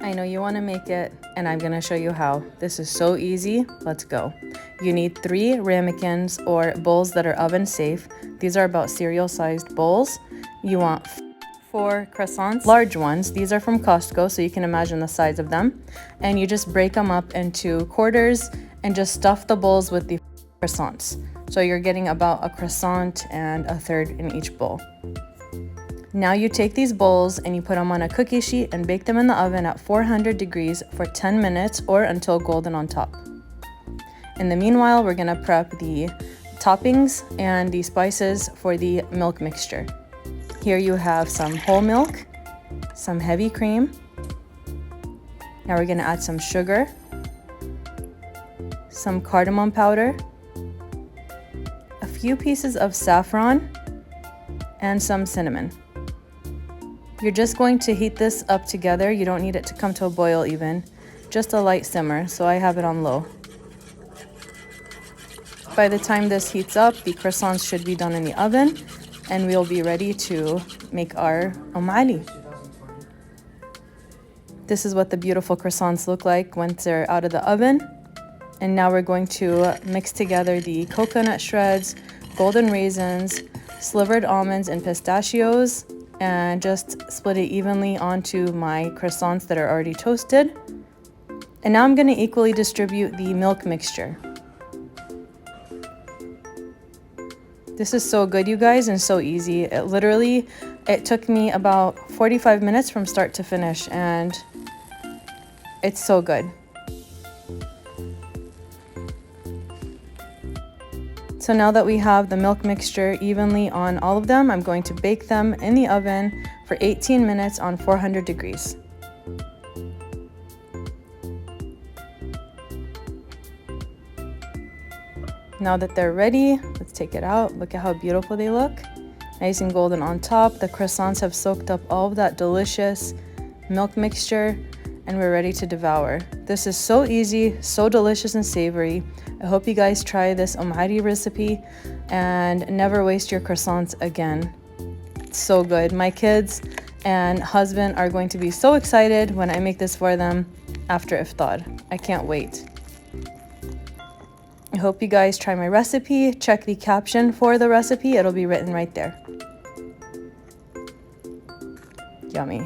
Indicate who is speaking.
Speaker 1: I know you want to make it, and I'm going to show you how. This is so easy. Let's go. You need 3 ramekins or bowls that are oven safe. These are about cereal-sized bowls. You want 4 croissants, large ones. These are from Costco, so you can imagine the size of them. And you just break them up into quarters and just stuff the bowls with the croissants. So you're getting about a croissant and a third in each bowl. Now you take these bowls and you put them on a cookie sheet and bake them in the oven at 400 degrees for 10 minutes or until golden on top. In the meanwhile, we're gonna prep the toppings and the spices for the milk mixture. Here you have some whole milk, some heavy cream. Now we're gonna add some sugar, some cardamom powder, a few pieces of saffron, and some cinnamon. You're just going to heat this up together. You don't need it to come to a boil even, just a light simmer, so I have it on low. By the time this heats up, the croissants should be done in the oven, and we'll be ready to make our Ali. This is what the beautiful croissants look like once they're out of the oven. And now we're going to mix together the coconut shreds, golden raisins, slivered almonds, and pistachios, and just split it evenly onto my croissants that are already toasted. And now I'm going to equally distribute the milk mixture. This is so good, you guys, and so easy. It took me about 45 minutes from start to finish, and it's so good. So now that we have the milk mixture evenly on all of them, I'm going to bake them in the oven for 18 minutes on 400 degrees. Now that they're ready, let's take it out. Look at how beautiful they look. Nice and golden on top. The croissants have soaked up all of that delicious milk mixture, and we're ready to devour. This is so easy, so delicious and savory. I hope you guys try this Ali recipe and never waste your croissants again. It's so good. My kids and husband are going to be so excited when I make this for them after iftar. I can't wait. I hope you guys try my recipe. Check the caption for the recipe. It'll be written right there. Yummy.